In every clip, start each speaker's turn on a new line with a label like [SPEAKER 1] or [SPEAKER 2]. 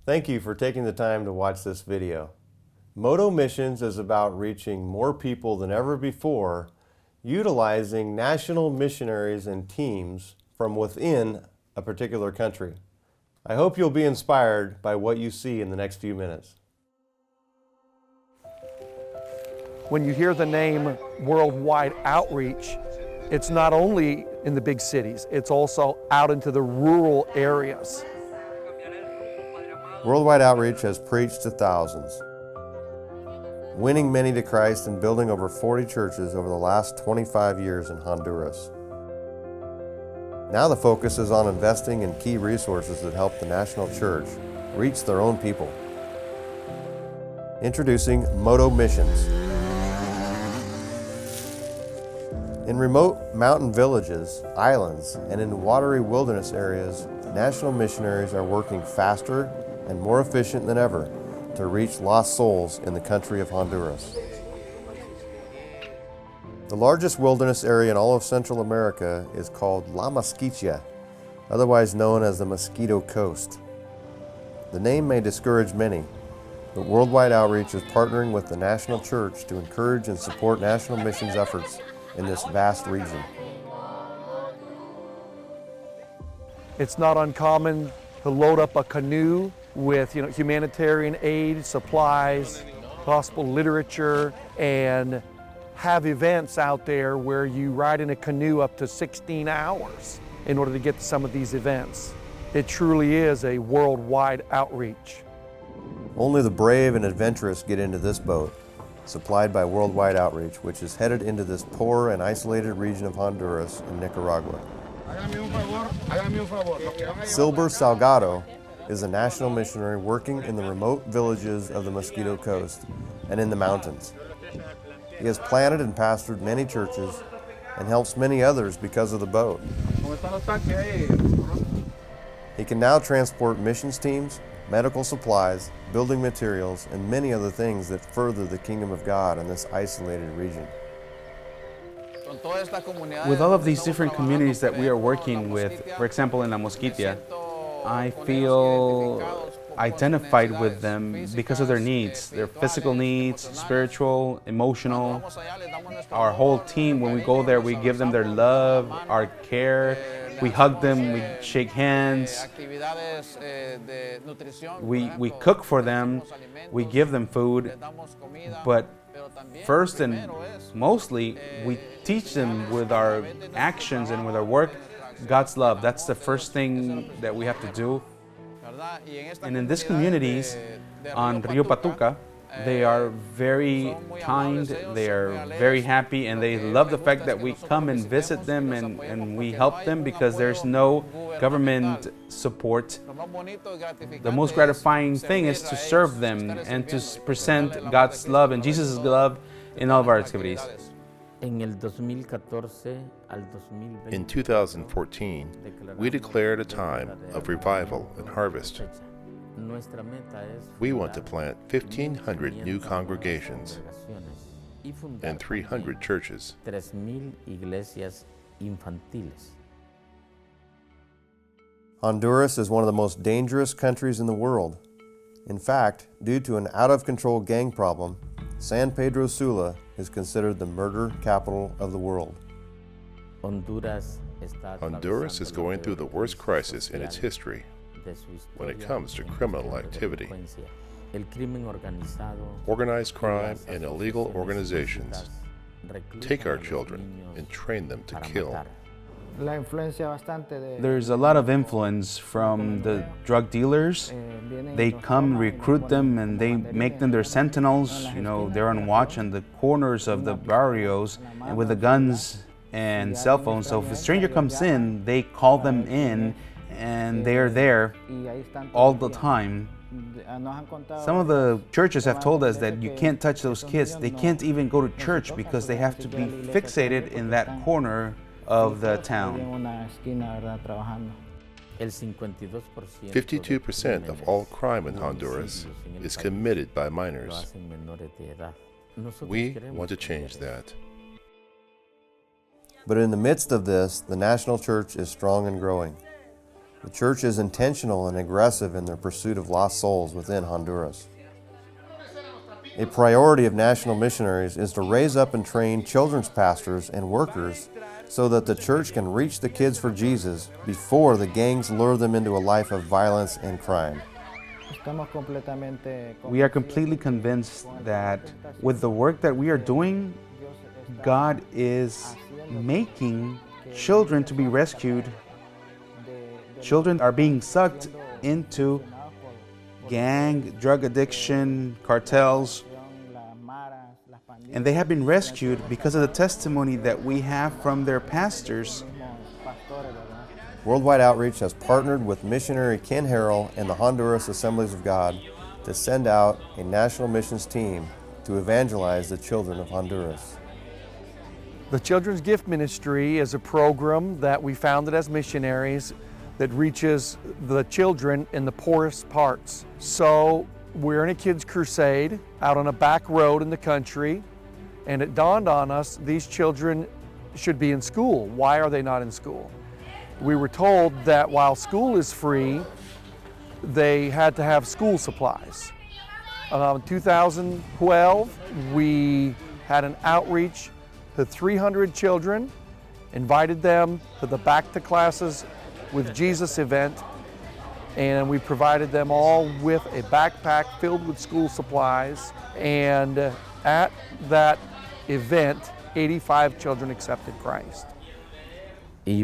[SPEAKER 1] Thank you for taking the time to watch this video. Moto Missions is about reaching more people than ever before, utilizing national missionaries and teams from within a particular country. I hope you'll be inspired by what you see in the next few minutes.
[SPEAKER 2] When you hear the name Worldwide Outreach, it's not only in the big cities, it's also out into the rural areas.
[SPEAKER 1] Worldwide Outreach has preached to thousands, winning many to Christ and building over 40 churches over the last 25 years in Honduras. Now the focus is on investing in key resources that help the National Church reach their own people. Introducing Moto Missions. In remote mountain villages, islands, and in watery wilderness areas, national missionaries are working faster and more efficient than ever to reach lost souls in the country of Honduras. The largest wilderness area in all of Central America is called La Mosquitia, otherwise known as the Mosquito Coast. The name may discourage many, but Worldwide Outreach is partnering with the National Church to encourage and support national missions efforts in this vast region.
[SPEAKER 2] It's not uncommon to load up a canoe with humanitarian aid, supplies, gospel literature, and have events out there where you ride in a canoe up to 16 hours in order to get to some of these events. It truly is a worldwide outreach.
[SPEAKER 1] Only the brave and adventurous get into this boat, supplied by Worldwide Outreach, which is headed into this poor and isolated region of Honduras and Nicaragua. Silber Salgado is a national missionary working in the remote villages of the Mosquito Coast and in the mountains. He has planted and pastored many churches and helps many others because of the boat. He can now transport missions teams, medical supplies, building materials, and many other things that further the kingdom of God in this isolated region.
[SPEAKER 3] With all of these different communities that we are working with, for example in La Mosquitia, I feel identified with them because of their needs, their physical needs, spiritual, emotional. Our whole team, when we go there, we give them their love, our care. We hug them, we shake hands, we cook for them, we give them food, but first and mostly, we teach them with our actions and with our work, God's love. That's the first thing that we have to do. And in these communities on Rio Patuca, they are very kind, they are very happy, and they love the fact that we come and visit them and we help them because there's no government support. The most gratifying thing is to serve them and to present God's love and Jesus' love in all of our activities.
[SPEAKER 4] In
[SPEAKER 5] 2014, we declared a time of revival and harvest. We want to plant 1,500 new congregations and 300 churches.
[SPEAKER 1] Honduras is one of the most dangerous countries in the world. In fact, due to an out-of-control gang problem, San Pedro Sula is considered the murder capital of the world.
[SPEAKER 5] Honduras is going through the worst crisis in its history when it comes to criminal activity. Organized crime and illegal organizations take our children and train them to kill.
[SPEAKER 3] There's a lot of influence from the drug dealers. They come, recruit them, and they make them their sentinels. They're on watch on the corners of the barrios and with the guns and cell phones. So if a stranger comes in, they call them in and they're there all the time. Some of the churches have told us that you can't touch those kids. They can't even go to church because they have to be fixated in that corner of the town.
[SPEAKER 5] 52% of all crime in Honduras is committed by minors. We want to change that.
[SPEAKER 1] But in the midst of this, the National Church is strong and growing. The church is intentional and aggressive in their pursuit of lost souls within Honduras. A priority of National Missionaries is to raise up and train children's pastors and workers so that the church can reach the kids for Jesus before the gangs lure them into a life of violence and crime.
[SPEAKER 3] We are completely convinced that with the work that we are doing, God is making children to be rescued. Children are being sucked into gang, drug addiction, cartels, and they have been rescued because of the testimony that we have from their pastors.
[SPEAKER 1] Worldwide Outreach has partnered with missionary Ken Harrell and the Honduras Assemblies of God to send out a national missions team to evangelize the children of Honduras.
[SPEAKER 2] The Children's Gift Ministry is a program that we founded as missionaries that reaches the children in the poorest parts. So we're in a kids' crusade out on a back road in the country, and it dawned on us these children should be in school. Why are they not in school? We were told that while school is free, they had to have school supplies. In 2012, we had an outreach to 300 children, invited them to the Back to Classes with Jesus event, and we provided them all with a backpack filled with school supplies. And at that event, 85 children accepted Christ.
[SPEAKER 5] A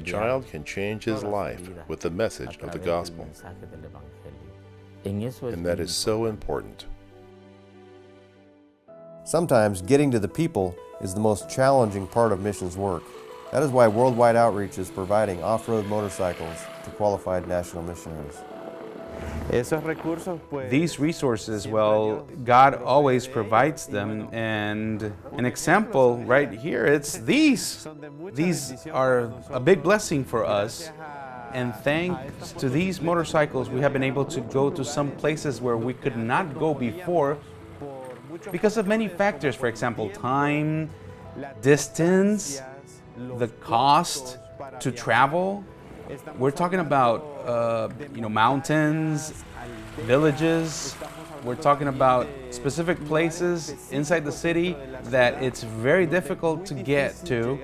[SPEAKER 5] child can change his life with the message of the gospel, and that is so important.
[SPEAKER 1] Sometimes getting to the people is the most challenging part of missions work. That is why Worldwide Outreach is providing off-road motorcycles to qualified national missionaries.
[SPEAKER 3] These resources, well, God always provides them, and an example right here, it's these. These are a big blessing for us, and thanks to these motorcycles, we have been able to go to some places where we could not go before because of many factors. For example, time, distance, the cost to travel. We're talking about mountains, villages. We're talking about specific places inside the city that it's very difficult to get to.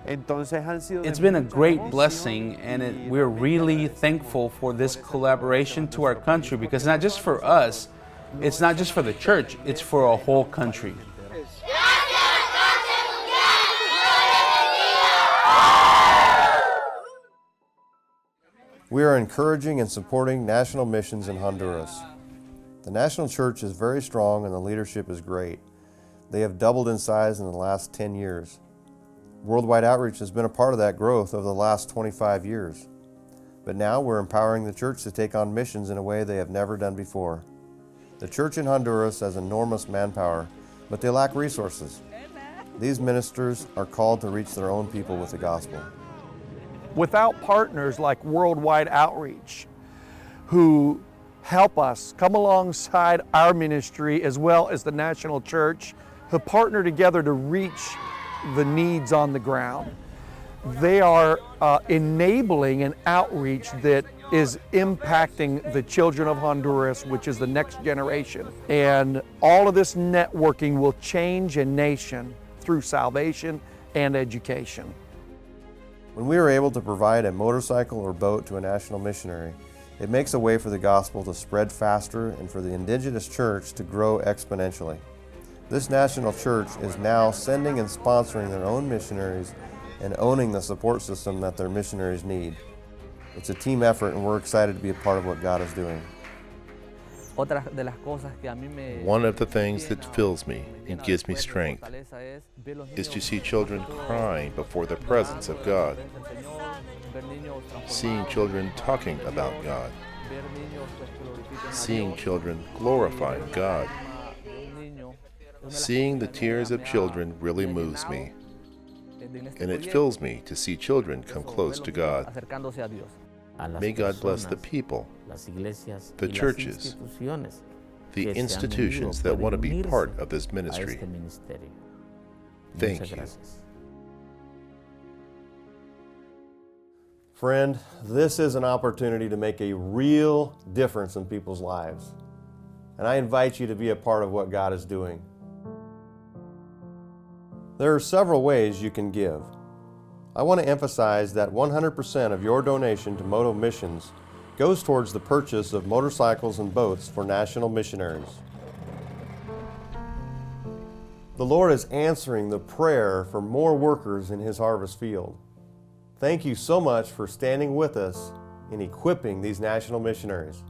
[SPEAKER 3] It's been a great blessing, and we're really thankful for this collaboration to our country, because it's not just for us, it's not just for the church, it's for a whole country.
[SPEAKER 1] We are encouraging and supporting national missions in Honduras. The national church is very strong and the leadership is great. They have doubled in size in the last 10 years. Worldwide Outreach has been a part of that growth over the last 25 years. But now we're empowering the church to take on missions in a way they have never done before. The church in Honduras has enormous manpower, but they lack resources. These ministers are called to reach their own people with the gospel.
[SPEAKER 2] Without partners like Worldwide Outreach, who help us come alongside our ministry as well as the national church, who partner together to reach the needs on the ground, they are enabling an outreach that is impacting the children of Honduras, which is the next generation. And all of this networking will change a nation through salvation and education.
[SPEAKER 1] When we are able to provide a motorcycle or boat to a national missionary, it makes a way for the gospel to spread faster and for the indigenous church to grow exponentially. This national church is now sending and sponsoring their own missionaries and owning the support system that their missionaries need. It's a team effort, and we're excited to be a part of what God is doing.
[SPEAKER 5] One of the things that fills me and gives me strength is to see children crying before the presence of God, seeing children talking about God, seeing children glorifying God. Seeing the tears of children really moves me, and it fills me to see children come close to God. May God bless the people, the churches, the institutions that want to be part of this ministry. Thank you.
[SPEAKER 1] Friend, this is an opportunity to make a real difference in people's lives. And I invite you to be a part of what God is doing. There are several ways you can give. I want to emphasize that 100% of your donation to Moto Missions goes towards the purchase of motorcycles and boats for National Missionaries. The Lord is answering the prayer for more workers in His harvest field. Thank you so much for standing with us in equipping these national missionaries.